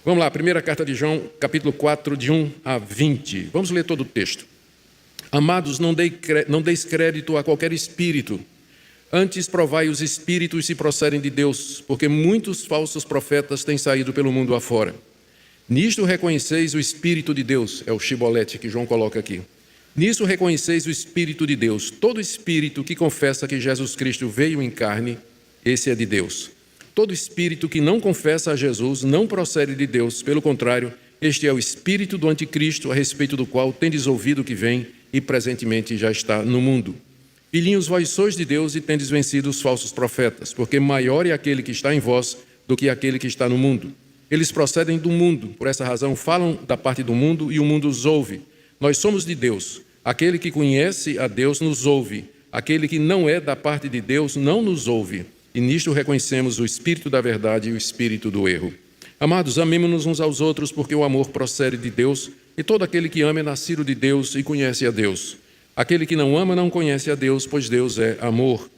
Vamos lá, primeira carta de João, capítulo 4, de 1 a 20. Vamos ler todo o texto. Amados, não deis crédito a qualquer espírito. Antes provai os espíritos se procedem de Deus, porque muitos falsos profetas têm saído pelo mundo afora. Nisto reconheceis o Espírito de Deus, é o chibolete que João coloca aqui. Nisto reconheceis o Espírito de Deus. Todo espírito que confessa que Jesus Cristo veio em carne, esse é de Deus. Todo espírito que não confessa a Jesus não procede de Deus, pelo contrário, este é o espírito do anticristo, a respeito do qual tendes ouvido que vem e presentemente já está no mundo. Filhinhos, vós sois de Deus e tendes vencido os falsos profetas, porque maior é aquele que está em vós do que aquele que está no mundo. Eles procedem do mundo, por essa razão falam da parte do mundo e o mundo os ouve. Nós somos de Deus. Aquele que conhece a Deus nos ouve. Aquele que não é da parte de Deus não nos ouve. E nisto reconhecemos o espírito da verdade e o espírito do erro. Amados, amemo-nos uns aos outros, porque o amor procede de Deus, e todo aquele que ama é nascido de Deus e conhece a Deus. Aquele que não ama não conhece a Deus, pois Deus é amor.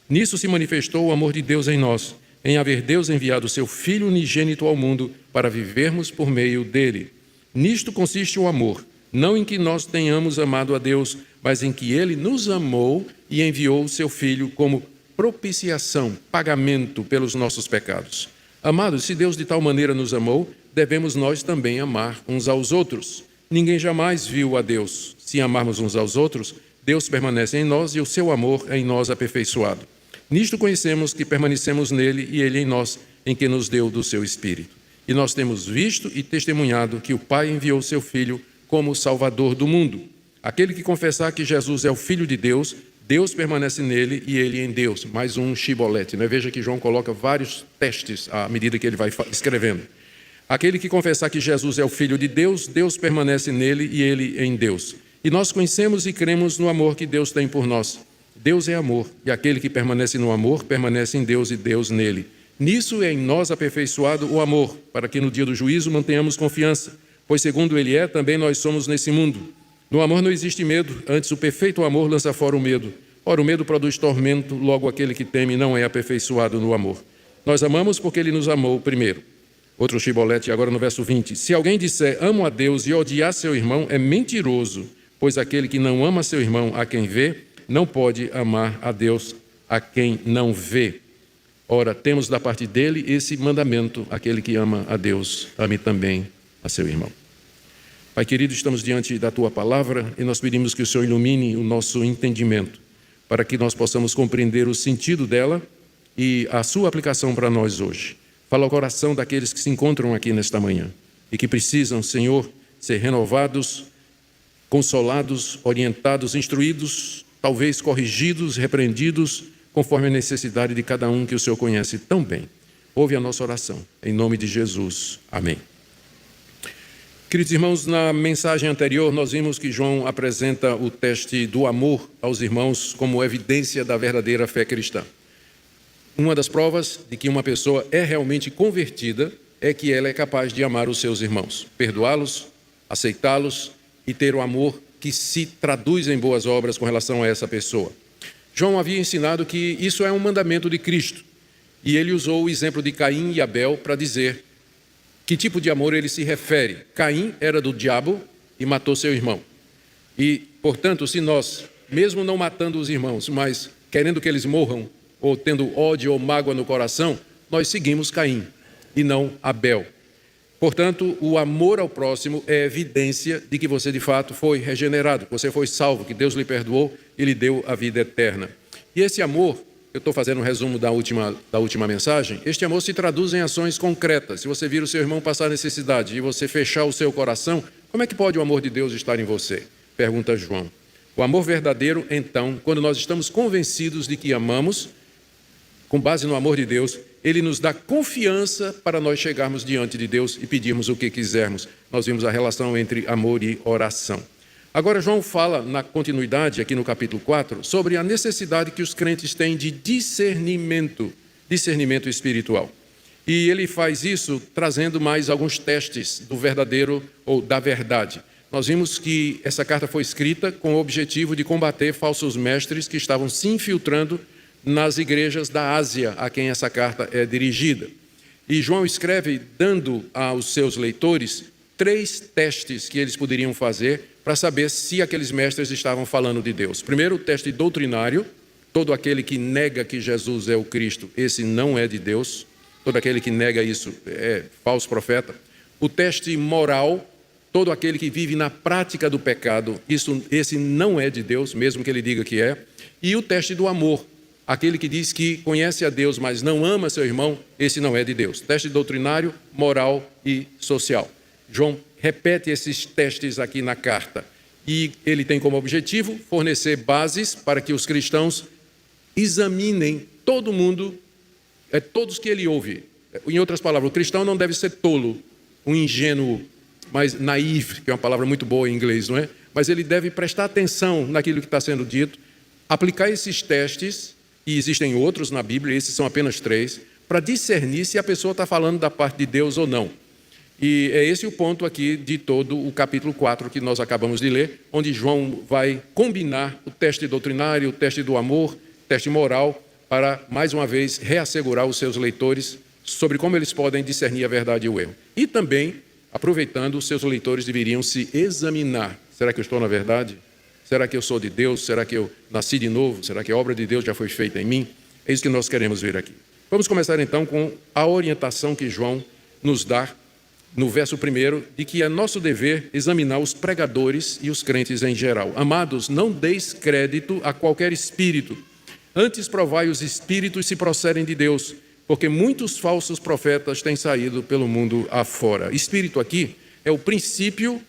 Nisso se manifestou o amor de Deus em nós, em haver Deus enviado o seu Filho unigênito ao mundo para vivermos por meio dele. Nisto consiste o amor, não em que nós tenhamos amado a Deus, mas em que ele nos amou e enviou o seu Filho como propiciação, pagamento pelos nossos pecados. Amados, se Deus de tal maneira nos amou, devemos nós também amar uns aos outros. Ninguém jamais viu a Deus. Se amarmos uns aos outros, Deus permanece em nós e o seu amor é em nós aperfeiçoado. Nisto conhecemos que permanecemos nele e ele em nós, em que nos deu do seu Espírito. E nós temos visto e testemunhado que o Pai enviou o seu Filho como Salvador do mundo. Aquele que confessar que Jesus é o Filho de Deus, Deus permanece nele e ele em Deus. Mais um chibolete, né? Veja que João coloca vários testes à medida que ele vai escrevendo. Aquele que confessar que Jesus é o Filho de Deus, Deus permanece nele e ele em Deus. E nós conhecemos e cremos no amor que Deus tem por nós. Deus é amor, e aquele que permanece no amor, permanece em Deus e Deus nele. Nisso é em nós aperfeiçoado o amor, para que no dia do juízo mantenhamos confiança, pois segundo ele é, também nós somos nesse mundo. No amor não existe medo, antes o perfeito amor lança fora o medo. Ora, o medo produz tormento, logo aquele que teme não é aperfeiçoado no amor. Nós amamos porque ele nos amou primeiro. Outro chibolete, agora no verso 20. Se alguém disser, amo a Deus e odiar seu irmão, é mentiroso, pois aquele que não ama seu irmão a quem vê, não pode amar a Deus a quem não vê. Ora, temos da parte dele esse mandamento, aquele que ama a Deus, ame também a seu irmão. Pai querido, estamos diante da Tua palavra e nós pedimos que o Senhor ilumine o nosso entendimento, para que nós possamos compreender o sentido dela e a sua aplicação para nós hoje. Fala ao coração daqueles que se encontram aqui nesta manhã e que precisam, Senhor, ser renovados, consolados, orientados, instruídos, talvez corrigidos, repreendidos, conforme a necessidade de cada um que o Senhor conhece tão bem. Ouve a nossa oração. Em nome de Jesus. Amém. Queridos irmãos, na mensagem anterior nós vimos que João apresenta o teste do amor aos irmãos como evidência da verdadeira fé cristã. Uma das provas de que uma pessoa é realmente convertida é que ela é capaz de amar os seus irmãos, perdoá-los, aceitá-los e ter o amor que se traduz em boas obras com relação a essa pessoa. João havia ensinado que isso é um mandamento de Cristo e ele usou o exemplo de Caim e Abel para dizer que tipo de amor ele se refere. Caim era do diabo e matou seu irmão. E, portanto, se nós, mesmo não matando os irmãos, mas querendo que eles morram, ou tendo ódio ou mágoa no coração, nós seguimos Caim e não Abel. Portanto, o amor ao próximo é evidência de que você de fato foi regenerado, que você foi salvo, que Deus lhe perdoou e lhe deu a vida eterna. E esse amor, eu estou fazendo um resumo da última mensagem, este amor se traduz em ações concretas. Se você vir o seu irmão passar necessidade e você fechar o seu coração, como é que pode o amor de Deus estar em você? Pergunta João. O amor verdadeiro, então, quando nós estamos convencidos de que amamos, com base no amor de Deus, ele nos dá confiança para nós chegarmos diante de Deus e pedirmos o que quisermos. Nós vimos a relação entre amor e oração. Agora, João fala na continuidade, aqui no capítulo 4, sobre a necessidade que os crentes têm de discernimento espiritual. E ele faz isso trazendo mais alguns testes do verdadeiro ou da verdade. Nós vimos que essa carta foi escrita com o objetivo de combater falsos mestres que estavam se infiltrando nas igrejas da Ásia, a quem essa carta é dirigida. E João escreve dando aos seus leitores 3 testes que eles poderiam fazer para saber se aqueles mestres estavam falando de Deus. Primeiro, o teste doutrinário. Todo aquele que nega que Jesus é o Cristo, esse não é de Deus. Todo aquele que nega isso é falso profeta. O teste moral. Todo aquele que vive na prática do pecado, esse não é de Deus, mesmo que ele diga que é. E o teste do amor. Aquele que diz que conhece a Deus, mas não ama seu irmão, esse não é de Deus. Teste doutrinário, moral e social. João repete esses testes aqui na carta. E ele tem como objetivo fornecer bases para que os cristãos examinem todo mundo, todos que ele ouve. Em outras palavras, o cristão não deve ser tolo, um ingênuo, mas naive, que é uma palavra muito boa em inglês, não é? Mas ele deve prestar atenção naquilo que está sendo dito, aplicar esses testes, e existem outros na Bíblia, esses são apenas 3, para discernir se a pessoa está falando da parte de Deus ou não. E é esse o ponto aqui de todo o capítulo 4 que nós acabamos de ler, onde João vai combinar o teste doutrinário, o teste do amor, o teste moral, para, mais uma vez, reassegurar os seus leitores sobre como eles podem discernir a verdade e o erro. E também, aproveitando, os seus leitores deveriam se examinar. Será que eu estou na verdade? Será que eu sou de Deus? Será que eu nasci de novo? Será que a obra de Deus já foi feita em mim? É isso que nós queremos ver aqui. Vamos começar então com a orientação que João nos dá no verso 1, de que é nosso dever examinar os pregadores e os crentes em geral. Amados, não deis crédito a qualquer espírito. Antes provai os espíritos se procedem de Deus, porque muitos falsos profetas têm saído pelo mundo afora. Espírito aqui é o princípio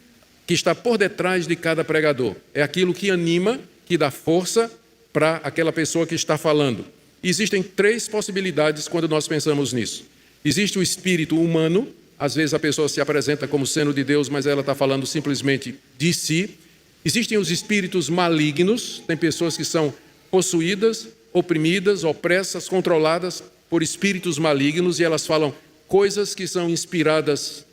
que está por detrás de cada pregador. É aquilo que anima, que dá força para aquela pessoa que está falando. Existem 3 possibilidades quando nós pensamos nisso. Existe o espírito humano, às vezes a pessoa se apresenta como sendo de Deus, mas ela está falando simplesmente de si. Existem os espíritos malignos, tem pessoas que são possuídas, oprimidas, opressas, controladas por espíritos malignos, e elas falam coisas que são inspiradas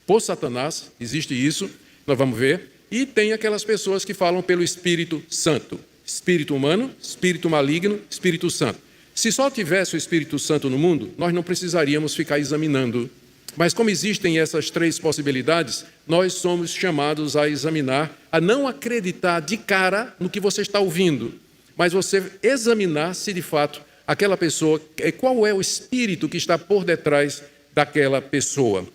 por Satanás, existe isso, nós vamos ver. E tem aquelas pessoas que falam pelo Espírito Santo, espírito humano, espírito maligno, Espírito Santo. Se só tivesse o Espírito Santo no mundo, nós não precisaríamos ficar examinando. Mas como existem essas 3 possibilidades, nós somos chamados a examinar, a não acreditar de cara no que você está ouvindo, mas você examinar se de fato aquela pessoa, qual é o espírito que está por detrás daquela pessoa.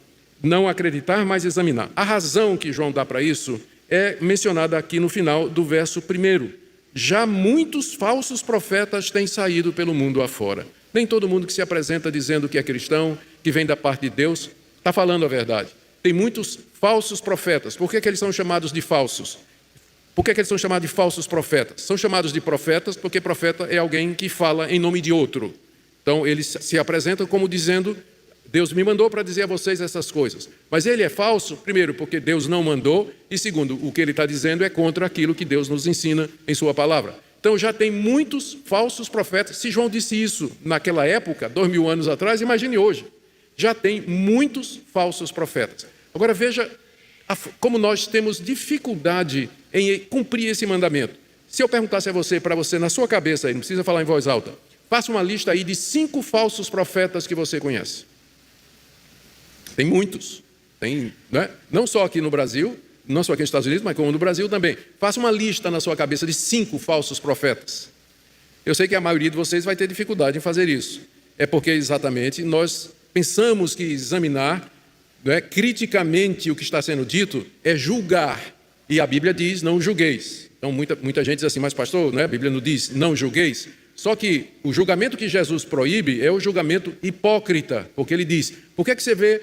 Não acreditar, mas examinar. A razão que João dá para isso é mencionada aqui no final do verso 1. Já muitos falsos profetas têm saído pelo mundo afora. Nem todo mundo que se apresenta dizendo que é cristão, que vem da parte de Deus, está falando a verdade. Tem muitos falsos profetas. Por que eles são chamados de falsos? Por que eles são chamados de falsos profetas? São chamados de profetas porque profeta é alguém que fala em nome de outro. Então, eles se apresentam como dizendo, Deus me mandou para dizer a vocês essas coisas. Mas ele é falso, primeiro, porque Deus não mandou, e segundo, o que ele está dizendo é contra aquilo que Deus nos ensina em sua palavra. Então, já tem muitos falsos profetas. Se João disse isso naquela época, 2000 anos atrás, imagine hoje. Já tem muitos falsos profetas. Agora, veja como nós temos dificuldade em cumprir esse mandamento. Se eu perguntasse a você, para você, na sua cabeça, aí, não precisa falar em voz alta, faça uma lista aí de 5 falsos profetas que você conhece. Tem muitos. Tem, né? Não só aqui no Brasil, não só aqui nos Estados Unidos, mas como no Brasil também. Faça uma lista na sua cabeça de 5 falsos profetas. Eu sei que a maioria de vocês vai ter dificuldade em fazer isso. É porque exatamente nós pensamos que examinar, né, criticamente o que está sendo dito é julgar. E a Bíblia diz, não julgueis. Então muita gente diz assim, mas pastor, né, a Bíblia não diz, não julgueis. Só que o julgamento que Jesus proíbe é o julgamento hipócrita. Porque ele diz, por que você vê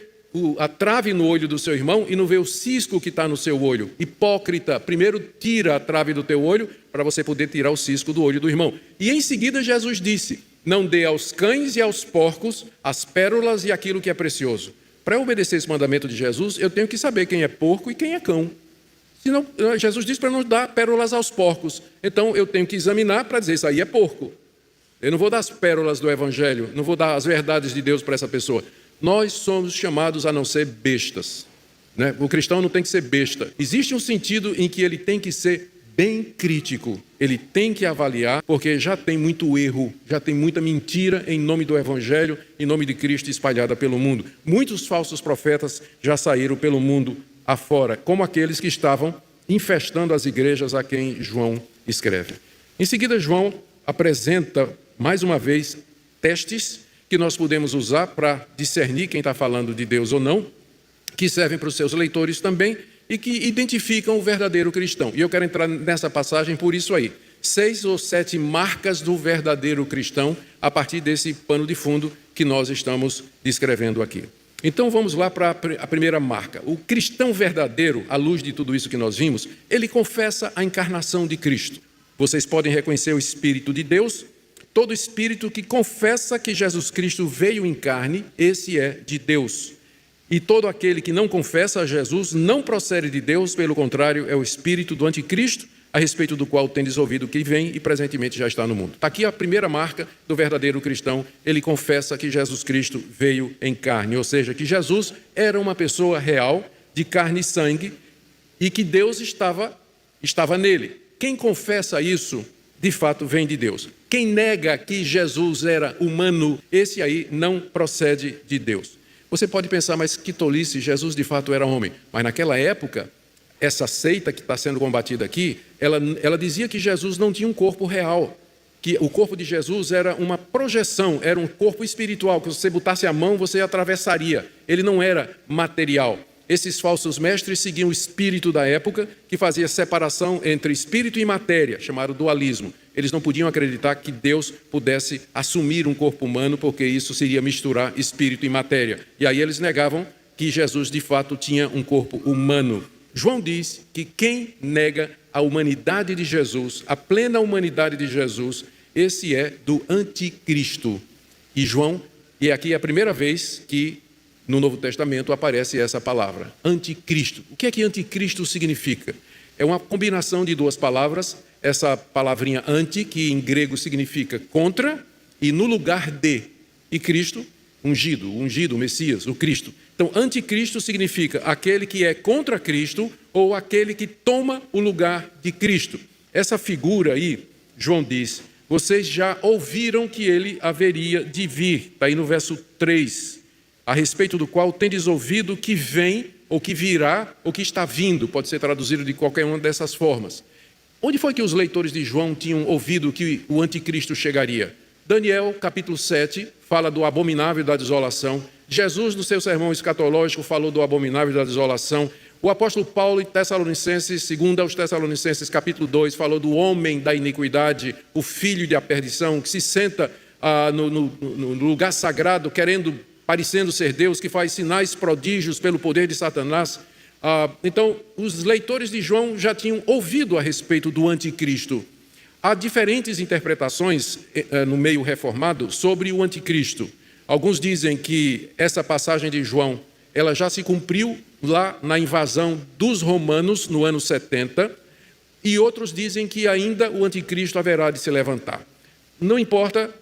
a trave no olho do seu irmão e não vê o cisco que está no seu olho? Hipócrita, primeiro tira a trave do teu olho para você poder tirar o cisco do olho do irmão. E em seguida Jesus disse, não dê aos cães e aos porcos as pérolas e aquilo que é precioso. Para eu obedecer esse mandamento de Jesus, eu tenho que saber quem é porco e quem é cão. Senão, Jesus disse para não dar pérolas aos porcos. Então, eu tenho que examinar para dizer, isso aí é porco. Eu não vou dar as pérolas do Evangelho, não vou dar as verdades de Deus para essa pessoa. Nós somos chamados a não ser bestas, né? O cristão não tem que ser besta. Existe um sentido em que ele tem que ser bem crítico. Ele tem que avaliar, porque já tem muito erro, já tem muita mentira em nome do Evangelho, em nome de Cristo espalhada pelo mundo. Muitos falsos profetas já saíram pelo mundo afora, como aqueles que estavam infestando as igrejas a quem João escreve. Em seguida, João apresenta, mais uma vez, testes que nós podemos usar para discernir quem está falando de Deus ou não, que servem para os seus leitores também e que identificam o verdadeiro cristão. E eu quero entrar nessa passagem por isso aí. 6 ou 7 marcas do verdadeiro cristão a partir desse pano de fundo que nós estamos descrevendo aqui. Então vamos lá para a primeira marca. O cristão verdadeiro, à luz de tudo isso que nós vimos, ele confessa a encarnação de Cristo. Vocês podem reconhecer o Espírito de Deus. Todo espírito que confessa que Jesus Cristo veio em carne, esse é de Deus. E todo aquele que não confessa a Jesus não procede de Deus, pelo contrário, é o espírito do anticristo, a respeito do qual tendes ouvido que vem e presentemente já está no mundo. Está aqui a primeira marca do verdadeiro cristão. Ele confessa que Jesus Cristo veio em carne, ou seja, que Jesus era uma pessoa real, de carne e sangue, e que Deus estava nele. Quem confessa isso, de fato, vem de Deus. Quem nega que Jesus era humano, esse aí não procede de Deus. Você pode pensar, mas que tolice, Jesus de fato era homem. Mas naquela época, essa seita que está sendo combatida aqui, ela dizia que Jesus não tinha um corpo real, que o corpo de Jesus era uma projeção, era um corpo espiritual, que se você botasse a mão, você atravessaria. Ele não era material. Esses falsos mestres seguiam o espírito da época, que fazia separação entre espírito e matéria, chamado dualismo. Eles não podiam acreditar que Deus pudesse assumir um corpo humano, porque isso seria misturar espírito e matéria. E aí eles negavam que Jesus, de fato, tinha um corpo humano. João diz que quem nega a humanidade de Jesus, a plena humanidade de Jesus, esse é do anticristo. E aqui é a primeira vez que no Novo Testamento aparece essa palavra, anticristo. O que é que anticristo significa? É uma combinação de duas palavras, essa palavrinha anti, que em grego significa contra, e no lugar de, e Cristo, ungido, o Messias, o Cristo. Então, anticristo significa aquele que é contra Cristo ou aquele que toma o lugar de Cristo. Essa figura aí, João diz, vocês já ouviram que ele haveria de vir, está aí no verso 3, a respeito do qual tendes ouvido que vem, ou que virá, ou que está vindo, pode ser traduzido de qualquer uma dessas formas. Onde foi que os leitores de João tinham ouvido que o anticristo chegaria? Daniel, capítulo 7, fala do abominável da desolação. Jesus, no seu sermão escatológico, falou do abominável da desolação. O apóstolo Paulo, em Tessalonicenses, segundo aos Tessalonicenses, capítulo 2, falou do homem da iniquidade, o filho da perdição, que se senta no lugar sagrado, parecendo ser Deus, que faz sinais prodígios pelo poder de Satanás. Então, os leitores de João já tinham ouvido a respeito do anticristo. Há diferentes interpretações no meio reformado sobre o anticristo. Alguns dizem que essa passagem de João, ela já se cumpriu lá na invasão dos romanos no ano 70, e outros dizem que ainda o anticristo haverá de se levantar. Não importa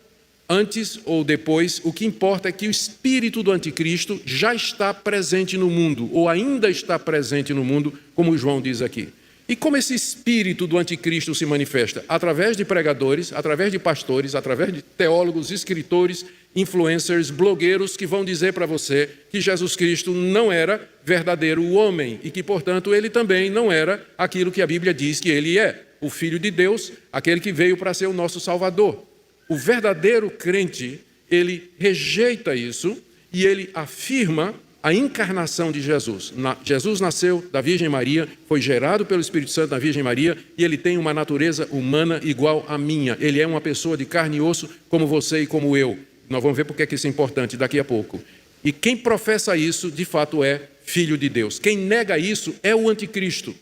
antes ou depois, o que importa é que o espírito do anticristo já está presente no mundo, ou ainda está presente no mundo, como João diz aqui. E como esse espírito do anticristo se manifesta? Através de pregadores, através de pastores, através de teólogos, escritores, influencers, blogueiros que vão dizer para você que Jesus Cristo não era verdadeiro homem e que, portanto, ele também não era aquilo que a Bíblia diz que ele é, o Filho de Deus, aquele que veio para ser o nosso Salvador. O verdadeiro crente, ele rejeita isso e ele afirma a encarnação de Jesus. Jesus nasceu da Virgem Maria, foi gerado pelo Espírito Santo da Virgem Maria e ele tem uma natureza humana igual à minha. Ele é uma pessoa de carne e osso como você e como eu. Nós vamos ver porque é que isso é importante daqui a pouco. E quem professa isso, de fato, é filho de Deus. Quem nega isso é o anticristo.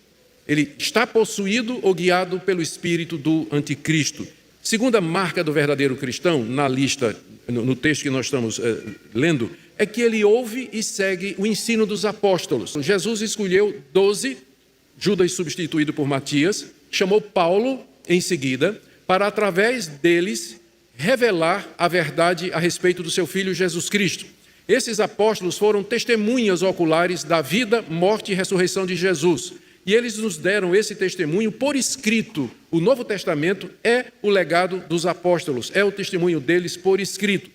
Ele está possuído ou guiado pelo espírito do anticristo. Segunda marca do verdadeiro cristão, na lista, no texto que nós estamos lendo, é que ele ouve e segue o ensino dos apóstolos. Jesus escolheu 12, Judas substituído por Matias, chamou Paulo em seguida, para através deles revelar a verdade a respeito do seu Filho Jesus Cristo. Esses apóstolos foram testemunhas oculares da vida, morte e ressurreição de Jesus. E eles nos deram esse testemunho por escrito. O Novo Testamento é o legado dos apóstolos, é o testemunho deles por escrito.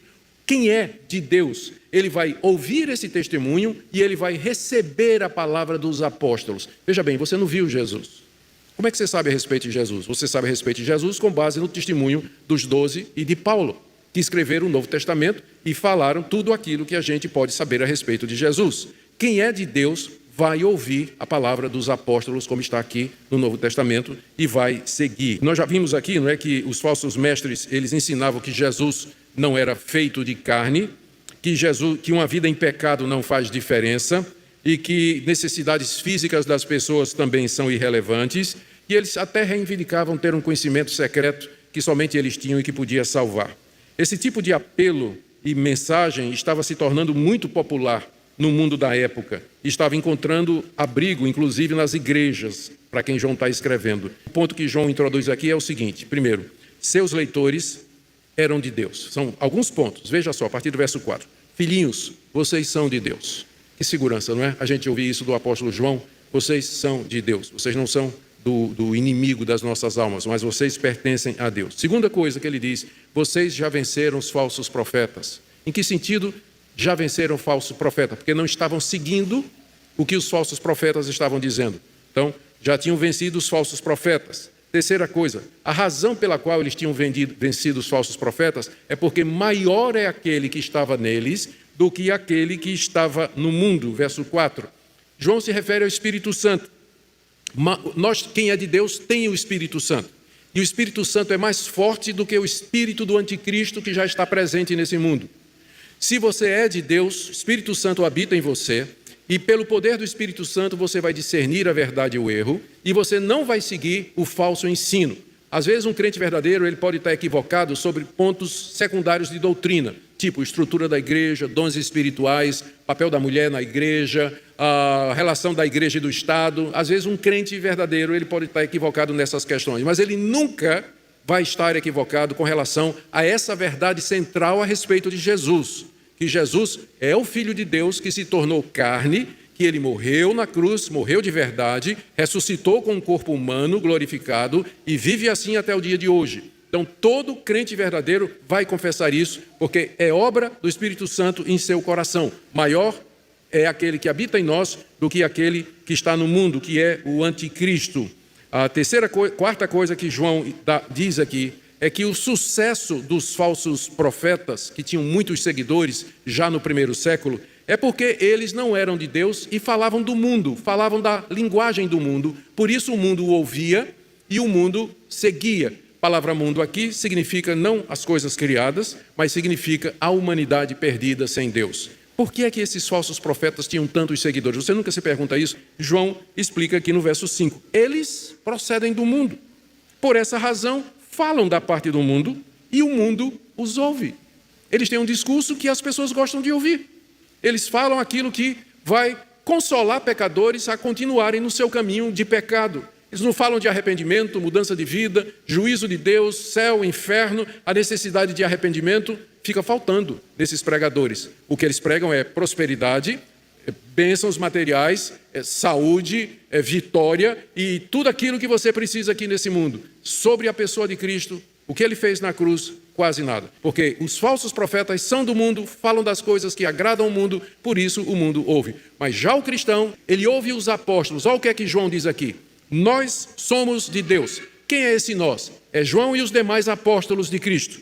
Quem é de Deus, ele vai ouvir esse testemunho e ele vai receber a palavra dos apóstolos. Veja bem, você não viu Jesus. Como é que você sabe a respeito de Jesus? Você sabe a respeito de Jesus com base no testemunho dos 12 e de Paulo, que escreveram o Novo Testamento e falaram tudo aquilo que a gente pode saber a respeito de Jesus. Quem é de Deus vai ouvir a palavra dos apóstolos, como está aqui no Novo Testamento, e vai seguir. Nós já vimos aqui, não é, que os falsos mestres, eles ensinavam que Jesus não era feito de carne, que uma vida em pecado não faz diferença e que necessidades físicas das pessoas também são irrelevantes, e eles até reivindicavam ter um conhecimento secreto que somente eles tinham e que podia salvar. Esse tipo de apelo e mensagem estava se tornando muito popular no mundo da época. Estava encontrando abrigo, inclusive, nas igrejas, para quem João está escrevendo. O ponto que João introduz aqui é o seguinte: primeiro, seus leitores eram de Deus. São alguns pontos, veja só, a partir do verso 4. Filhinhos, vocês são de Deus. Que segurança, não é? A gente ouvir isso do apóstolo João. Vocês são de Deus, vocês não são do inimigo das nossas almas, mas vocês pertencem a Deus. Segunda coisa que ele diz: vocês já venceram os falsos profetas. Em que sentido já venceram o falso profeta? Porque não estavam seguindo o que os falsos profetas estavam dizendo. Então, já tinham vencido os falsos profetas. Terceira coisa, a razão pela qual eles tinham vencido os falsos profetas é porque maior é aquele que estava neles do que aquele que estava no mundo. Verso 4. João se refere ao Espírito Santo. Quem é de Deus tem o Espírito Santo. E o Espírito Santo é mais forte do que o espírito do anticristo que já está presente nesse mundo. Se você é de Deus, o Espírito Santo habita em você, e pelo poder do Espírito Santo você vai discernir a verdade e o erro, e você não vai seguir o falso ensino. Às vezes um crente verdadeiro ele pode estar equivocado sobre pontos secundários de doutrina, tipo estrutura da igreja, dons espirituais, papel da mulher na igreja, a relação da igreja e do Estado. Às vezes um crente verdadeiro ele pode estar equivocado nessas questões, mas ele nunca vai estar equivocado com relação a essa verdade central a respeito de Jesus, que Jesus é o Filho de Deus que se tornou carne, que ele morreu na cruz, morreu de verdade, ressuscitou com um corpo humano glorificado e vive assim até o dia de hoje. Então, todo crente verdadeiro vai confessar isso, porque é obra do Espírito Santo em seu coração. Maior é aquele que habita em nós do que aquele que está no mundo, que é o anticristo. A quarta coisa que João diz aqui é que o sucesso dos falsos profetas, que tinham muitos seguidores já no primeiro século, é porque eles não eram de Deus e falavam do mundo, falavam da linguagem do mundo. Por isso o mundo o ouvia e o mundo seguia. A palavra mundo aqui significa não as coisas criadas, mas significa a humanidade perdida sem Deus. Por que é que esses falsos profetas tinham tantos seguidores? Você nunca se pergunta isso? João explica aqui no verso 5. Eles procedem do mundo. Por essa razão, falam da parte do mundo e o mundo os ouve. Eles têm um discurso que as pessoas gostam de ouvir. Eles falam aquilo que vai consolar pecadores a continuarem no seu caminho de pecado. Eles não falam de arrependimento, mudança de vida, juízo de Deus, céu, inferno. A necessidade de arrependimento fica faltando nesses pregadores. O que eles pregam é prosperidade, bênçãos materiais, saúde, vitória e tudo aquilo que você precisa aqui nesse mundo. Sobre a pessoa de Cristo, o que ele fez na cruz, quase nada. Porque os falsos profetas são do mundo, falam das coisas que agradam o mundo, por isso o mundo ouve. Mas já o cristão, ele ouve os apóstolos. Olha o que é que João diz aqui. Nós somos de Deus. Quem é esse nós? É João e os demais apóstolos de Cristo.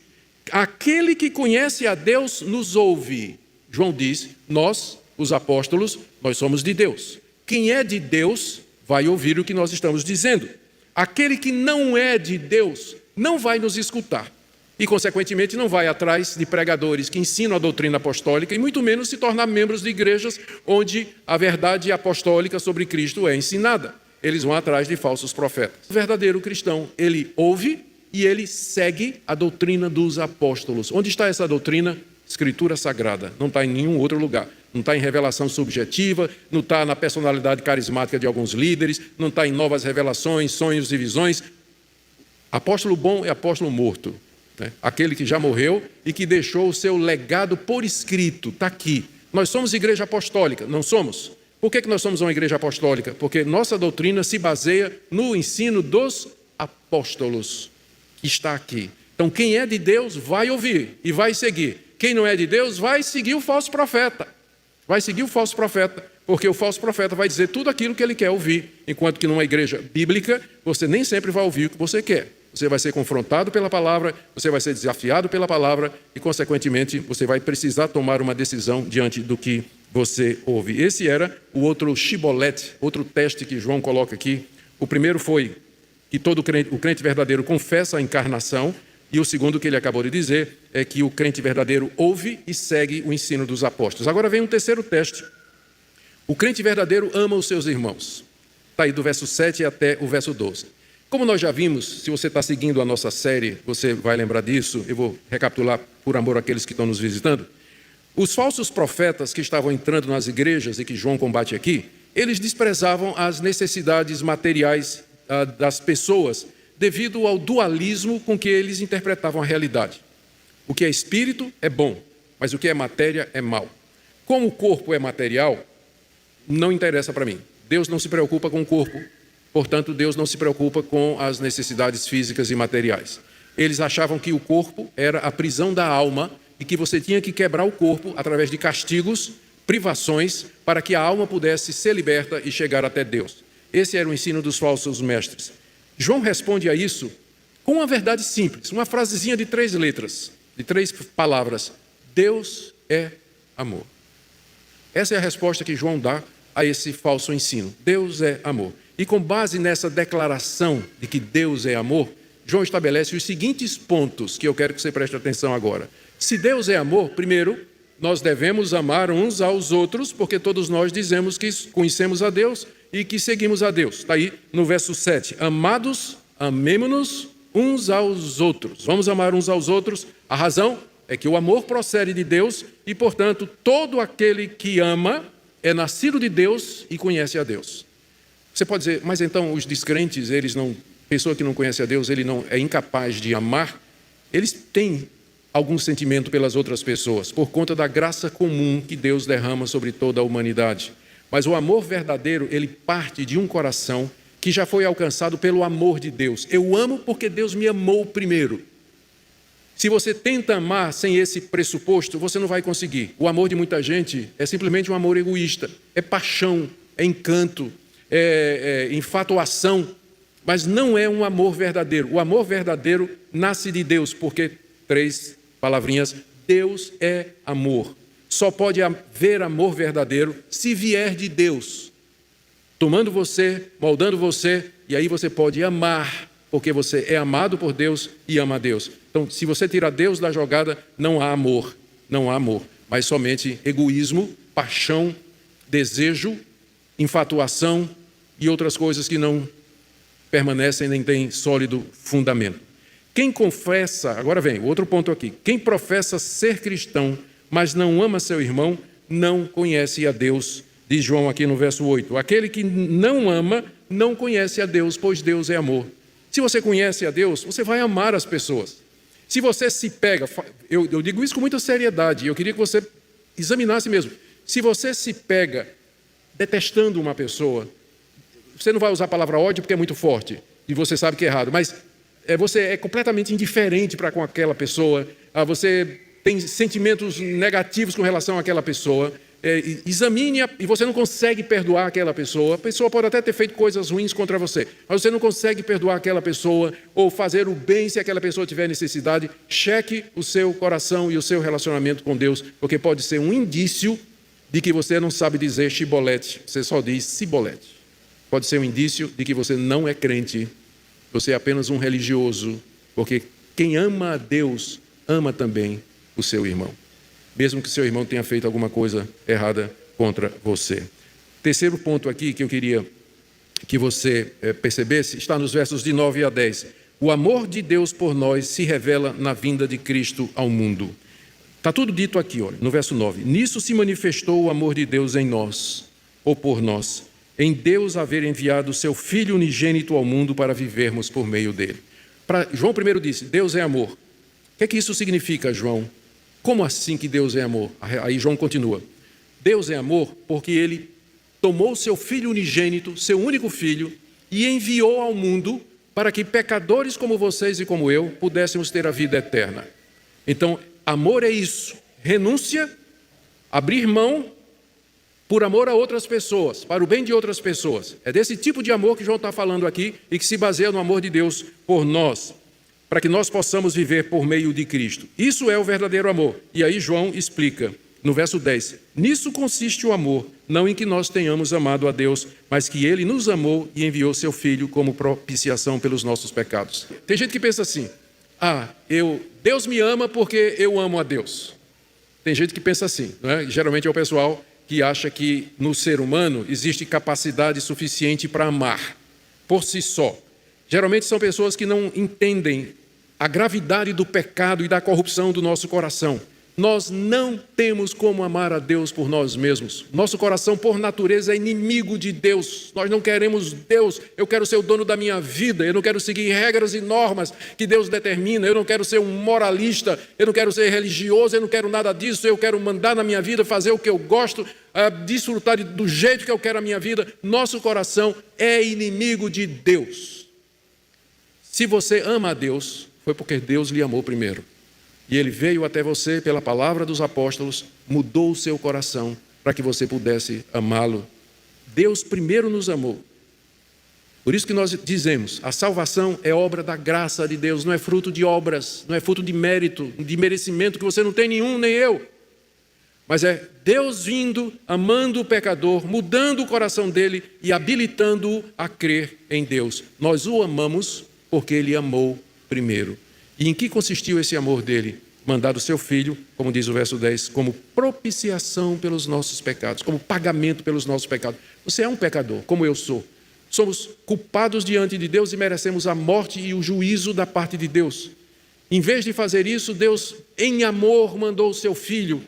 Aquele que conhece a Deus nos ouve. João diz, nós, os apóstolos, nós somos de Deus. Quem é de Deus vai ouvir o que nós estamos dizendo. Aquele que não é de Deus não vai nos escutar e, consequentemente, não vai atrás de pregadores que ensinam a doutrina apostólica e muito menos se tornar membros de igrejas onde a verdade apostólica sobre Cristo é ensinada. Eles vão atrás de falsos profetas. O verdadeiro cristão, ele ouve e ele segue a doutrina dos apóstolos. Onde está essa doutrina? Escritura Sagrada. Não está em nenhum outro lugar. Não está em revelação subjetiva, não está na personalidade carismática de alguns líderes, não está em novas revelações, sonhos e visões. Apóstolo bom é apóstolo morto, né? Aquele que já morreu e que deixou o seu legado por escrito, está aqui. Nós somos igreja apostólica, não somos? Por que nós somos uma igreja apostólica? Porque nossa doutrina se baseia no ensino dos apóstolos, que está aqui. Então, quem é de Deus vai ouvir e vai seguir. Quem não é de Deus vai seguir o falso profeta. Vai seguir o falso profeta, porque o falso profeta vai dizer tudo aquilo que ele quer ouvir, enquanto que numa igreja bíblica, você nem sempre vai ouvir o que você quer. Você vai ser confrontado pela palavra, você vai ser desafiado pela palavra e, consequentemente, você vai precisar tomar uma decisão diante do que você ouve. Esse era o outro shibolete, outro teste que João coloca aqui. O primeiro foi que o crente verdadeiro confessa a encarnação, e o segundo que ele acabou de dizer é que o crente verdadeiro ouve e segue o ensino dos apóstolos. Agora vem um terceiro teste. O crente verdadeiro ama os seus irmãos. Está aí do verso 7 até o verso 12. Como nós já vimos, se você está seguindo a nossa série, você vai lembrar disso. Eu vou recapitular por amor àqueles que estão nos visitando. Os falsos profetas que estavam entrando nas igrejas e que João combate aqui, eles desprezavam as necessidades materiais das pessoas devido ao dualismo com que eles interpretavam a realidade. O que é espírito é bom, mas o que é matéria é mal. Como o corpo é material, não interessa para mim. Deus não se preocupa com o corpo, portanto, Deus não se preocupa com as necessidades físicas e materiais. Eles achavam que o corpo era a prisão da alma e que você tinha que quebrar o corpo através de castigos, privações, para que a alma pudesse ser liberta e chegar até Deus. Esse era o ensino dos falsos mestres. João responde a isso com uma verdade simples, uma frasezinha de 3 letras, de 3 palavras. Deus é amor. Essa é a resposta que João dá a esse falso ensino. Deus é amor. E com base nessa declaração de que Deus é amor, João estabelece os seguintes pontos que eu quero que você preste atenção agora. Se Deus é amor, primeiro, nós devemos amar uns aos outros, porque todos nós dizemos que conhecemos a Deus e que seguimos a Deus. Está aí no verso 7. Amados, amemo-nos uns aos outros. Vamos amar uns aos outros. A razão é que o amor procede de Deus e, portanto, todo aquele que ama é nascido de Deus e conhece a Deus. Você pode dizer, mas então os descrentes, pessoa que não conhece a Deus, ele não é incapaz de amar. Eles têm algum sentimento pelas outras pessoas, por conta da graça comum que Deus derrama sobre toda a humanidade. Mas o amor verdadeiro, ele parte de um coração que já foi alcançado pelo amor de Deus. Eu amo porque Deus me amou primeiro. Se você tenta amar sem esse pressuposto, você não vai conseguir. O amor de muita gente é simplesmente um amor egoísta, é paixão, é encanto, é infatuação, mas não é um amor verdadeiro. O amor verdadeiro nasce de Deus, porque 3 palavrinhas, Deus é amor. Só pode haver amor verdadeiro se vier de Deus, tomando você, moldando você, e aí você pode amar, porque você é amado por Deus e ama a Deus. Então, se você tirar Deus da jogada, não há amor, mas somente egoísmo, paixão, desejo, infatuação e outras coisas que não permanecem nem têm sólido fundamento. Quem confessa, agora vem, outro ponto aqui, quem professa ser cristão, mas não ama seu irmão, não conhece a Deus, diz João aqui no verso 8. Aquele que não ama, não conhece a Deus, pois Deus é amor. Se você conhece a Deus, você vai amar as pessoas. Se você se pega, eu digo isso com muita seriedade, eu queria que você examinasse mesmo. Se você se pega detestando uma pessoa, você não vai usar a palavra ódio porque é muito forte, e você sabe que é errado, mas você é completamente indiferente para com aquela pessoa, você tem sentimentos negativos com relação àquela pessoa, examine e você não consegue perdoar aquela pessoa. A pessoa pode até ter feito coisas ruins contra você, mas você não consegue perdoar aquela pessoa ou fazer o bem se aquela pessoa tiver necessidade. Cheque o seu coração e o seu relacionamento com Deus, porque pode ser um indício de que você não sabe dizer chibolete, você só diz cibolete. Pode ser um indício de que você não é crente, você é apenas um religioso, porque quem ama a Deus ama também o seu irmão, mesmo que seu irmão tenha feito alguma coisa errada contra você. Terceiro ponto aqui que eu queria que você percebesse, está nos versos de 9 a 10. O amor de Deus por nós se revela na vinda de Cristo ao mundo. Está tudo dito aqui, olha, no verso 9. Nisso se manifestou o amor de Deus em nós, ou por nós, em Deus haver enviado o seu Filho unigênito ao mundo para vivermos por meio dele. João primeiro disse, Deus é amor. O que isso significa, João? Como assim que Deus é amor? Aí João continua. Deus é amor porque ele tomou seu Filho unigênito, seu único Filho, e enviou ao mundo para que pecadores como vocês e como eu pudéssemos ter a vida eterna. Então, amor é isso, renúncia, abrir mão por amor a outras pessoas, para o bem de outras pessoas. É desse tipo de amor que João está falando aqui e que se baseia no amor de Deus por nós, para que nós possamos viver por meio de Cristo. Isso é o verdadeiro amor. E aí João explica, no verso 10, nisso consiste o amor, não em que nós tenhamos amado a Deus, mas que Ele nos amou e enviou seu Filho como propiciação pelos nossos pecados. Tem gente que pensa assim, Deus me ama porque eu amo a Deus. Tem gente que pensa assim, não é? Geralmente é o pessoal que acha que no ser humano existe capacidade suficiente para amar, por si só. Geralmente são pessoas que não entendem a gravidade do pecado e da corrupção do nosso coração. Nós não temos como amar a Deus por nós mesmos. Nosso coração, por natureza, é inimigo de Deus. Nós não queremos Deus. Eu quero ser o dono da minha vida. Eu não quero seguir regras e normas que Deus determina. Eu não quero ser um moralista. Eu não quero ser religioso. Eu não quero nada disso. Eu quero mandar na minha vida, fazer o que eu gosto, desfrutar do jeito que eu quero a minha vida. Nosso coração é inimigo de Deus. Se você ama a Deus, foi porque Deus lhe amou primeiro. E Ele veio até você pela palavra dos apóstolos, mudou o seu coração para que você pudesse amá-lo. Deus primeiro nos amou. Por isso que nós dizemos, a salvação é obra da graça de Deus, não é fruto de obras, não é fruto de mérito, de merecimento, que você não tem nenhum, nem eu. Mas é Deus vindo, amando o pecador, mudando o coração dele e habilitando-o a crer em Deus. Nós o amamos porque Ele amou primeiro. E em que consistiu esse amor dele? Mandar o seu Filho, como diz o verso 10, como propiciação pelos nossos pecados, como pagamento pelos nossos pecados. Você é um pecador, como eu sou. Somos culpados diante de Deus e merecemos a morte e o juízo da parte de Deus. Em vez de fazer isso, Deus, em amor, mandou o seu Filho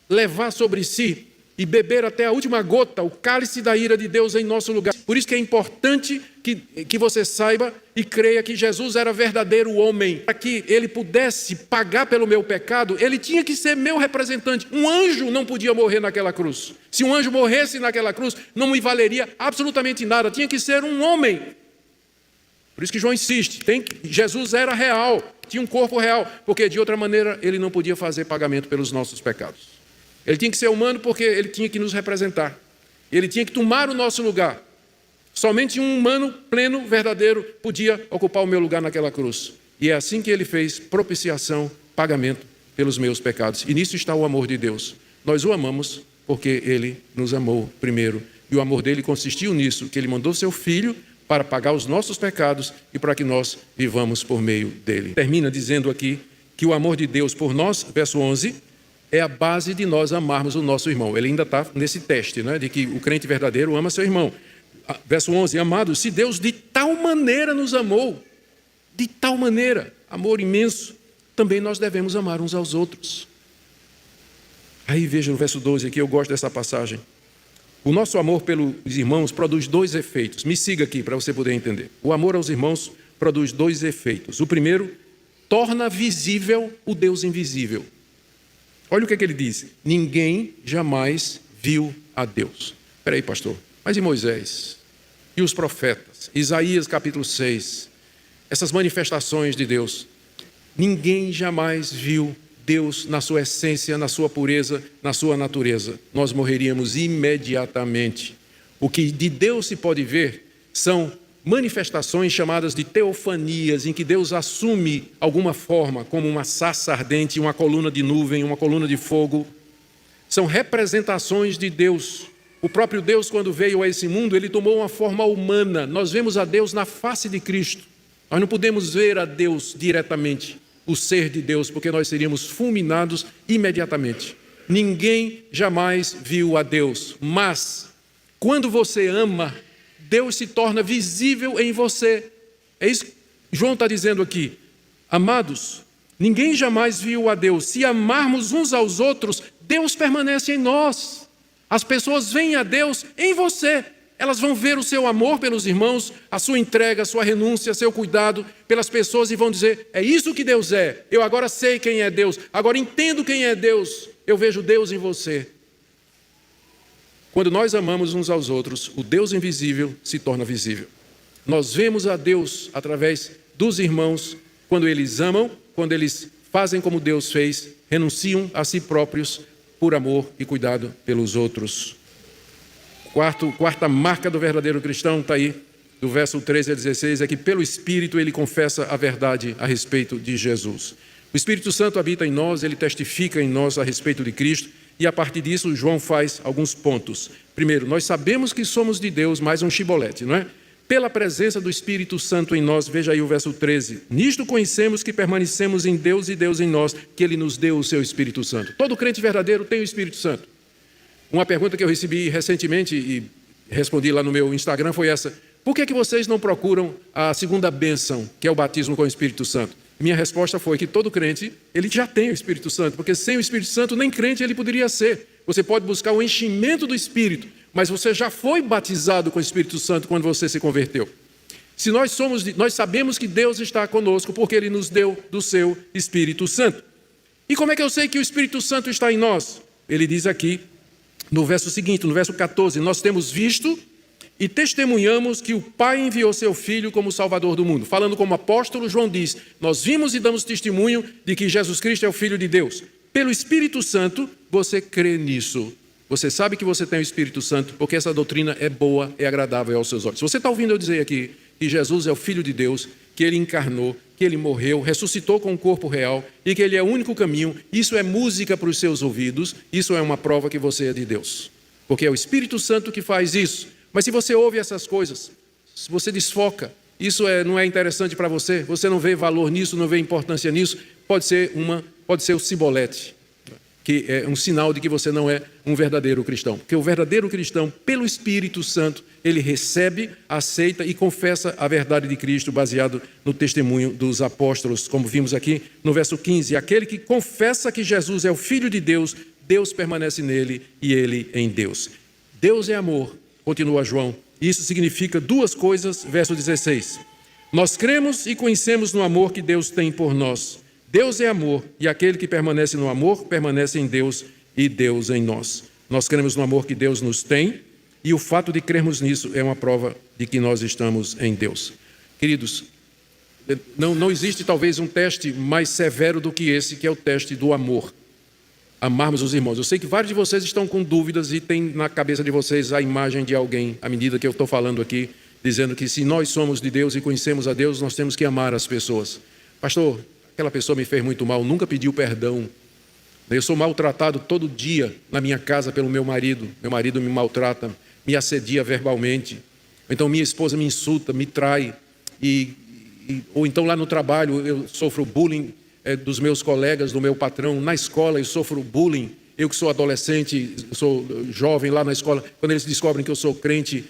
levar sobre si e beber até a última gota o cálice da ira de Deus em nosso lugar. Por isso que é importante que você saiba e creia que Jesus era verdadeiro homem. Para que Ele pudesse pagar pelo meu pecado, Ele tinha que ser meu representante. Um anjo não podia morrer naquela cruz. Se um anjo morresse naquela cruz, não me valeria absolutamente nada. Tinha que ser um homem. Por isso que João insiste, Jesus era real, tinha um corpo real, porque de outra maneira Ele não podia fazer pagamento pelos nossos pecados. Ele tinha que ser humano porque Ele tinha que nos representar. Ele tinha que tomar o nosso lugar. Somente um humano pleno, verdadeiro, podia ocupar o meu lugar naquela cruz. E é assim que Ele fez propiciação, pagamento pelos meus pecados. E nisso está o amor de Deus. Nós o amamos porque Ele nos amou primeiro. E o amor dele consistiu nisso, que Ele mandou seu Filho para pagar os nossos pecados e para que nós vivamos por meio dele. Termina dizendo aqui que o amor de Deus por nós, verso 11, é a base de nós amarmos o nosso irmão. Ele ainda está nesse teste, né, de que o crente verdadeiro ama seu irmão. Verso 11, amados, se Deus de tal maneira nos amou, de tal maneira, amor imenso, também nós devemos amar uns aos outros. Aí veja no verso 12 aqui, eu gosto dessa passagem. O nosso amor pelos irmãos produz dois efeitos. Me siga aqui para você poder entender. O amor aos irmãos produz dois efeitos. O primeiro, torna visível o Deus invisível. Olha o que ele diz. Ninguém jamais viu a Deus. Espera aí, pastor. Mas e Moisés? E os profetas? Isaías capítulo 6. Essas manifestações de Deus. Ninguém jamais viu Deus na sua essência, na sua pureza, na sua natureza. Nós morreríamos imediatamente. O que de Deus se pode ver são manifestações chamadas de teofanias, em que Deus assume alguma forma, como uma sarça ardente, uma coluna de nuvem, uma coluna de fogo. São representações de Deus. O próprio Deus, quando veio a esse mundo, ele tomou uma forma humana. Nós vemos a Deus na face de Cristo. Nós não podemos ver a Deus diretamente, o ser de Deus, porque nós seríamos fulminados imediatamente. Ninguém jamais viu a Deus, mas quando você ama, Deus se torna visível em você. É isso que João está dizendo aqui. Amados, ninguém jamais viu a Deus. Se amarmos uns aos outros, Deus permanece em nós. As pessoas veem a Deus em você. Elas vão ver o seu amor pelos irmãos, a sua entrega, a sua renúncia, seu cuidado pelas pessoas e vão dizer, é isso que Deus é. Eu agora sei quem é Deus. Agora entendo quem é Deus. Eu vejo Deus em você. Quando nós amamos uns aos outros, o Deus invisível se torna visível. Nós vemos a Deus através dos irmãos quando eles amam, quando eles fazem como Deus fez, renunciam a si próprios por amor e cuidado pelos outros. Quarta marca do verdadeiro cristão está aí, do verso 13 a 16, é que pelo Espírito ele confessa a verdade a respeito de Jesus. O Espírito Santo habita em nós, ele testifica em nós a respeito de Cristo, e a partir disso João faz alguns pontos. Primeiro, nós sabemos que somos de Deus, mais um chibolete, não é? Pela presença do Espírito Santo em nós, veja aí o verso 13. Nisto conhecemos que permanecemos em Deus e Deus em nós, que Ele nos deu o seu Espírito Santo. Todo crente verdadeiro tem o Espírito Santo. Uma pergunta que eu recebi recentemente e respondi lá no meu Instagram foi essa: por que vocês não procuram a segunda bênção, que é o batismo com o Espírito Santo? Minha resposta foi que todo crente, ele já tem o Espírito Santo, porque sem o Espírito Santo nem crente ele poderia ser. Você pode buscar o enchimento do Espírito, mas você já foi batizado com o Espírito Santo quando você se converteu. Se nós sabemos que Deus está conosco porque Ele nos deu do seu Espírito Santo. E como é que eu sei que o Espírito Santo está em nós? Ele diz aqui, no verso seguinte, no verso 14, nós temos visto e testemunhamos que o Pai enviou seu Filho como Salvador do mundo. Falando como apóstolo, João diz, nós vimos e damos testemunho de que Jesus Cristo é o Filho de Deus. Pelo Espírito Santo, você crê nisso. Você sabe que você tem o Espírito Santo, porque essa doutrina é boa, é agradável aos seus olhos. Se você está ouvindo eu dizer aqui que Jesus é o Filho de Deus, que Ele encarnou, que Ele morreu, ressuscitou com o corpo real e que Ele é o único caminho, isso é música para os seus ouvidos, isso é uma prova que você é de Deus. Porque é o Espírito Santo que faz isso. Mas se você ouve essas coisas, se você desfoca, isso não é interessante para você, você não vê valor nisso, não vê importância nisso, pode ser o cibolete, que é um sinal de que você não é um verdadeiro cristão. Porque o verdadeiro cristão, pelo Espírito Santo, ele recebe, aceita e confessa a verdade de Cristo, baseado no testemunho dos apóstolos, como vimos aqui no verso 15. Aquele que confessa que Jesus é o Filho de Deus, Deus permanece nele e ele em Deus. Deus é amor, continua João. Isso significa duas coisas, verso 16. Nós cremos e conhecemos no amor que Deus tem por nós. Deus é amor, e aquele que permanece no amor, permanece em Deus e Deus em nós. Nós cremos no amor que Deus nos tem, e o fato de crermos nisso é uma prova de que nós estamos em Deus. Queridos, não existe talvez um teste mais severo do que esse, que é o teste do amor. Amarmos os irmãos. Eu sei que vários de vocês estão com dúvidas e tem na cabeça de vocês a imagem de alguém, à medida que eu estou falando aqui, dizendo que se nós somos de Deus e conhecemos a Deus, nós temos que amar as pessoas. Pastor, aquela pessoa me fez muito mal, nunca pediu perdão. Eu sou maltratado todo dia na minha casa pelo meu marido me maltrata, me assedia verbalmente. Então minha esposa me insulta, me trai, ou então lá no trabalho eu sofro bullying dos meus colegas, do meu patrão. Na escola eu sofro bullying, eu que sou adolescente, sou jovem lá na escola, quando eles descobrem que eu sou crente,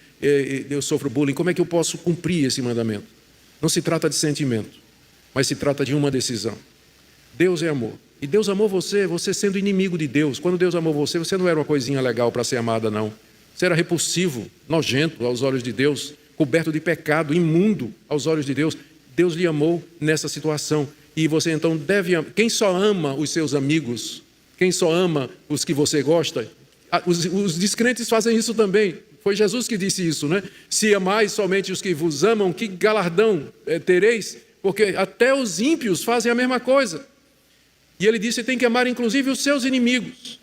eu sofro bullying. Como é que eu posso cumprir esse mandamento? Não se trata de sentimento, mas se trata de uma decisão. Deus é amor. E Deus amou você sendo inimigo de Deus. Quando Deus amou você não era uma coisinha legal para ser amada, não. Você era repulsivo, nojento aos olhos de Deus, coberto de pecado, imundo aos olhos de Deus. Deus lhe amou nessa situação. E você então deve amar. Quem só ama os seus amigos, quem só ama os que você gosta, os descrentes fazem isso também. Foi Jesus que disse isso, né? Se amais somente os que vos amam, que galardão tereis? Porque até os ímpios fazem a mesma coisa. E ele disse que tem que amar inclusive os seus inimigos.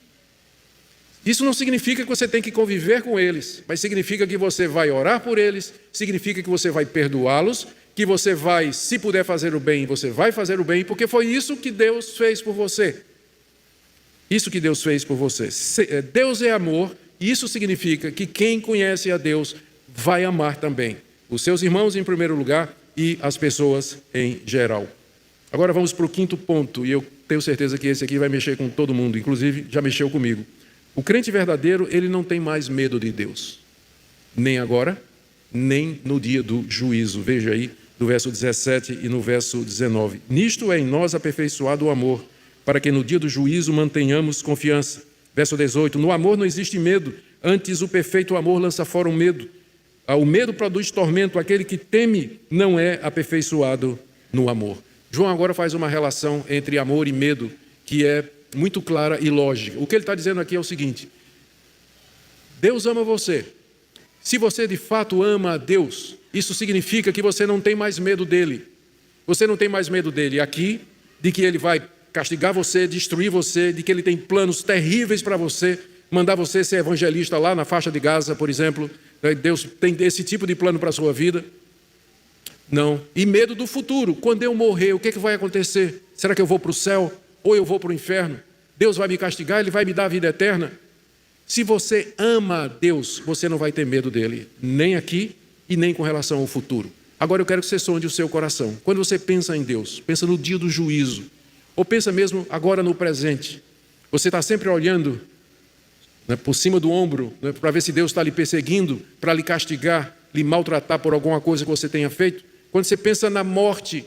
Isso não significa que você tem que conviver com eles, mas significa que você vai orar por eles, significa que você vai perdoá-los, que você vai, se puder fazer o bem, você vai fazer o bem, porque foi isso que Deus fez por você. Isso que Deus fez por você. Deus é amor, e isso significa que quem conhece a Deus vai amar também os seus irmãos em primeiro lugar e as pessoas em geral. Agora vamos para o quinto ponto, e eu tenho certeza que esse aqui vai mexer com todo mundo, inclusive já mexeu comigo. O crente verdadeiro, ele não tem mais medo de Deus, nem agora, nem no dia do juízo. Veja aí, do verso 17 e no verso 19. Nisto é em nós aperfeiçoado o amor, para que no dia do juízo mantenhamos confiança. Verso 18, no amor não existe medo, antes o perfeito amor lança fora o medo. O medo produz tormento, aquele que teme não é aperfeiçoado no amor. João agora faz uma relação entre amor e medo, que é muito clara e lógica. O que ele está dizendo aqui é o seguinte: Deus ama você. Se você de fato ama a Deus, isso significa que você não tem mais medo dele. Você não tem mais medo dele aqui, de que ele vai castigar você, destruir você, de que ele tem planos terríveis para você, mandar você ser evangelista lá na faixa de Gaza, por exemplo. Deus tem esse tipo de plano para a sua vida. Não. E medo do futuro. Quando eu morrer, o que vai acontecer? Será que eu vou para o céu ou eu vou para o inferno? Deus vai me castigar, ele vai me dar a vida eterna? Se você ama a Deus, você não vai ter medo dele, nem aqui e nem com relação ao futuro. Agora eu quero que você sonde o seu coração. Quando você pensa em Deus, pensa no dia do juízo, ou pensa mesmo agora no presente. Você está sempre olhando, né, por cima do ombro, né, para ver se Deus está lhe perseguindo, para lhe castigar, lhe maltratar por alguma coisa que você tenha feito. Quando você pensa na morte,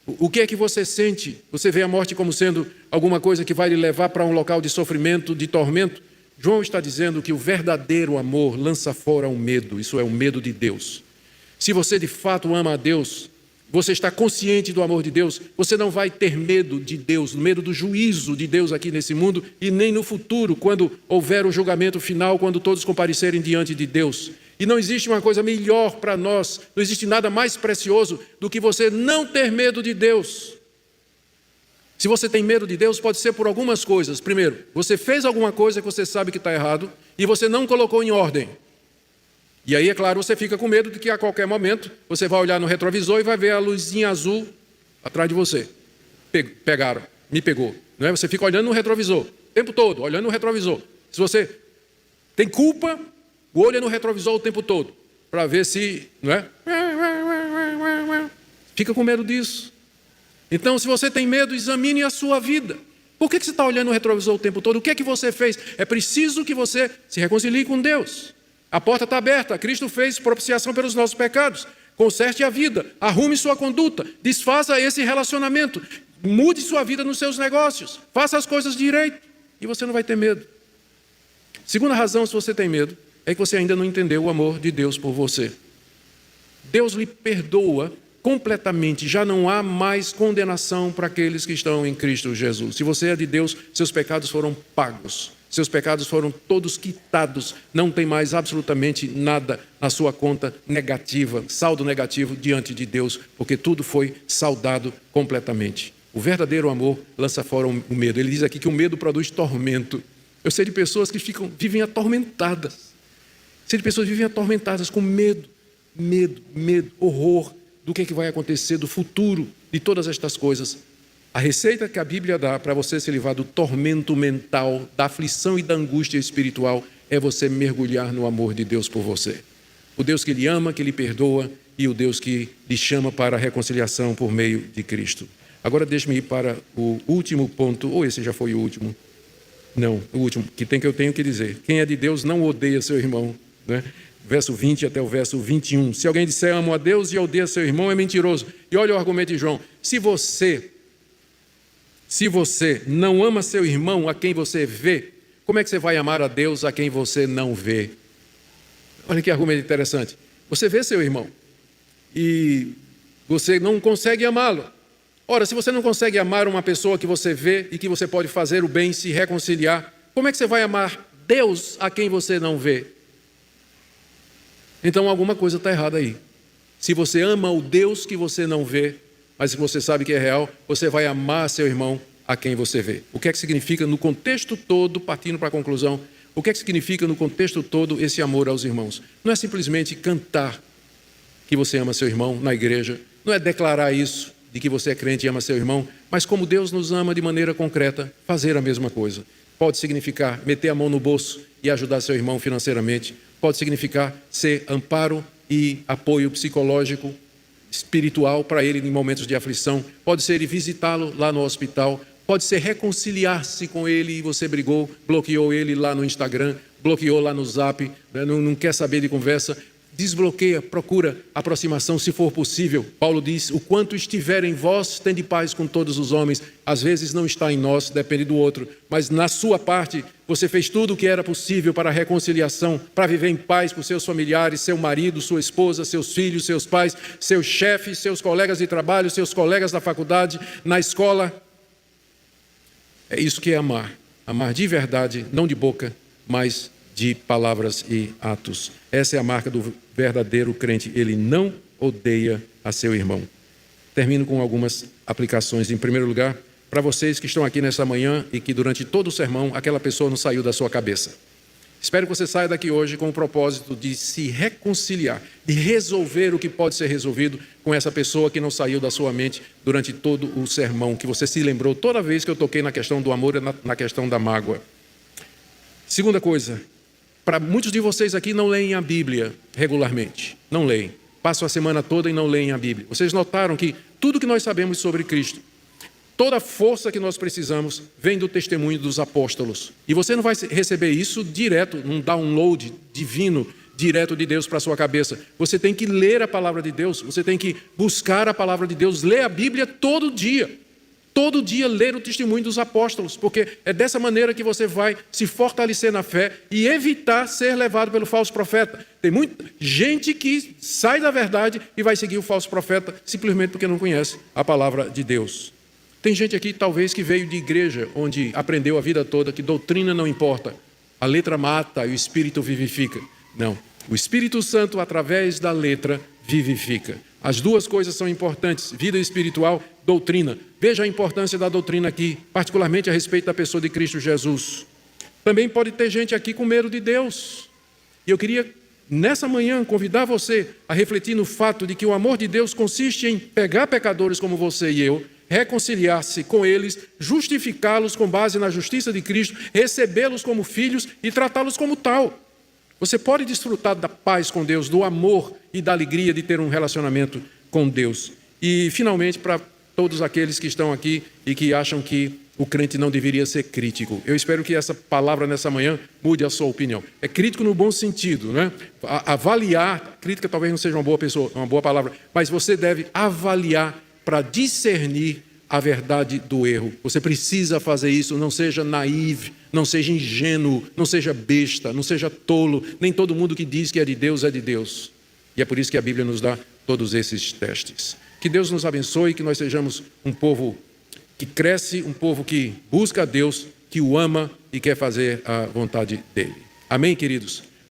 o que é que você sente? Você vê a morte como sendo alguma coisa que vai lhe levar para um local de sofrimento, de tormento? João está dizendo que o verdadeiro amor lança fora o medo, isso é o medo de Deus. Se você de fato ama a Deus, você está consciente do amor de Deus, você não vai ter medo de Deus, medo do juízo de Deus aqui nesse mundo e nem no futuro, quando houver o julgamento final, quando todos comparecerem diante de Deus. E não existe uma coisa melhor para nós, não existe nada mais precioso do que você não ter medo de Deus. Se você tem medo de Deus, pode ser por algumas coisas. Primeiro, você fez alguma coisa que você sabe que está errado e você não colocou em ordem. E aí, é claro, você fica com medo de que a qualquer momento você vai olhar no retrovisor e vai ver a luzinha azul atrás de você. Pegaram, me pegou. Não é? Você fica olhando no retrovisor, o tempo todo, olhando no retrovisor. Se você tem culpa, o olho é no retrovisor o tempo todo, para ver se... não é? Fica com medo disso. Então, se você tem medo, examine a sua vida. Por que você está olhando no retrovisor o tempo todo? O que é que você fez? É preciso que você se reconcilie com Deus. A porta está aberta, Cristo fez propiciação pelos nossos pecados. Conserte a vida, arrume sua conduta, desfaça esse relacionamento, mude sua vida nos seus negócios, faça as coisas direito e você não vai ter medo. Segunda razão, se você tem medo, é que você ainda não entendeu o amor de Deus por você. Deus lhe perdoa completamente, já não há mais condenação para aqueles que estão em Cristo Jesus. Se você é de Deus, seus pecados foram pagos. Seus pecados foram todos quitados, não tem mais absolutamente nada na sua conta negativa, saldo negativo diante de Deus, porque tudo foi saldado completamente. O verdadeiro amor lança fora o medo. Ele diz aqui que o medo produz tormento. Eu sei de pessoas que vivem atormentadas. Sei de pessoas que vivem atormentadas com medo, horror do que vai acontecer, do futuro, de todas estas coisas. A receita que a Bíblia dá para você se livrar do tormento mental, da aflição e da angústia espiritual, é você mergulhar no amor de Deus por você. O Deus que lhe ama, que lhe perdoa, e o Deus que lhe chama para a reconciliação por meio de Cristo. Agora deixe-me ir para o último ponto, ou esse já foi o último? Não, o último, que eu tenho que dizer. Quem é de Deus não odeia seu irmão, né? Verso 20 até o verso 21. Se alguém disser amo a Deus e odeia seu irmão, é mentiroso. E olha o argumento de João. Se você não ama seu irmão a quem você vê, como é que você vai amar a Deus a quem você não vê? Olha que argumento interessante. Você vê seu irmão e você não consegue amá-lo. Ora, se você não consegue amar uma pessoa que você vê e que você pode fazer o bem, se reconciliar, como é que você vai amar Deus a quem você não vê? Então alguma coisa está errada aí. Se você ama o Deus que você não vê, mas que você sabe que é real, você vai amar seu irmão a quem você vê. O que é que significa no contexto todo, partindo para a conclusão, o que é que significa no contexto todo esse amor aos irmãos? Não é simplesmente cantar que você ama seu irmão na igreja, não é declarar isso, de que você é crente e ama seu irmão, mas como Deus nos ama de maneira concreta, fazer a mesma coisa. Pode significar meter a mão no bolso e ajudar seu irmão financeiramente, pode significar ser amparo e apoio psicológico, espiritual para ele em momentos de aflição, pode ser ir visitá-lo lá no hospital, pode ser reconciliar-se com ele e você brigou, bloqueou ele lá no Instagram, bloqueou lá no Zap, não quer saber de conversa, desbloqueia, procura aproximação se for possível. Paulo diz, o quanto estiver em vós, tende paz com todos os homens. Às vezes não está em nós, depende do outro, mas na sua parte, você fez tudo o que era possível para a reconciliação, para viver em paz com seus familiares, seu marido, sua esposa, seus filhos, seus pais, seus chefes, seus colegas de trabalho, seus colegas da faculdade, na escola. É isso que é amar. Amar de verdade, não de boca, mas de palavras e atos. Essa é a marca do verdadeiro crente. Ele não odeia a seu irmão. Termino com algumas aplicações. Em primeiro lugar, para vocês que estão aqui nessa manhã e que durante todo o sermão aquela pessoa não saiu da sua cabeça. Espero que você saia daqui hoje com o propósito de se reconciliar, de resolver o que pode ser resolvido com essa pessoa que não saiu da sua mente durante todo o sermão, que você se lembrou toda vez que eu toquei na questão do amor e na questão da mágoa. Segunda coisa, para muitos de vocês aqui não leem a Bíblia regularmente, não leem. Passam a semana toda e não leem a Bíblia. Vocês notaram que tudo que nós sabemos sobre Cristo, toda a força que nós precisamos vem do testemunho dos apóstolos. E você não vai receber isso direto, num download divino, direto de Deus para a sua cabeça. Você tem que ler a palavra de Deus, você tem que buscar a palavra de Deus, ler a Bíblia todo dia. Todo dia ler o testemunho dos apóstolos, porque é dessa maneira que você vai se fortalecer na fé e evitar ser levado pelo falso profeta. Tem muita gente que sai da verdade e vai seguir o falso profeta simplesmente porque não conhece a palavra de Deus. Tem gente aqui, talvez, que veio de igreja, onde aprendeu a vida toda que doutrina não importa. A letra mata e o Espírito vivifica. Não, o Espírito Santo, através da letra, vivifica. As duas coisas são importantes, vida espiritual, doutrina. Veja a importância da doutrina aqui, particularmente a respeito da pessoa de Cristo Jesus. Também pode ter gente aqui com medo de Deus. E eu queria, nessa manhã, convidar você a refletir no fato de que o amor de Deus consiste em pegar pecadores como você e eu, reconciliar-se com eles, justificá-los com base na justiça de Cristo, recebê-los como filhos e tratá-los como tal. Você pode desfrutar da paz com Deus, do amor e da alegria de ter um relacionamento com Deus. E, finalmente, para todos aqueles que estão aqui e que acham que o crente não deveria ser crítico, eu espero que essa palavra nessa manhã mude a sua opinião. É crítico no bom sentido, né? Avaliar, crítica talvez não seja uma boa palavra, mas você deve avaliar para discernir a verdade do erro. Você precisa fazer isso, não seja naíve, não seja ingênuo, não seja besta, não seja tolo. Nem todo mundo que diz que é de Deus é de Deus. E é por isso que a Bíblia nos dá todos esses testes. Que Deus nos abençoe, que nós sejamos um povo que cresce, um povo que busca a Deus, que o ama e quer fazer a vontade dEle. Amém, queridos?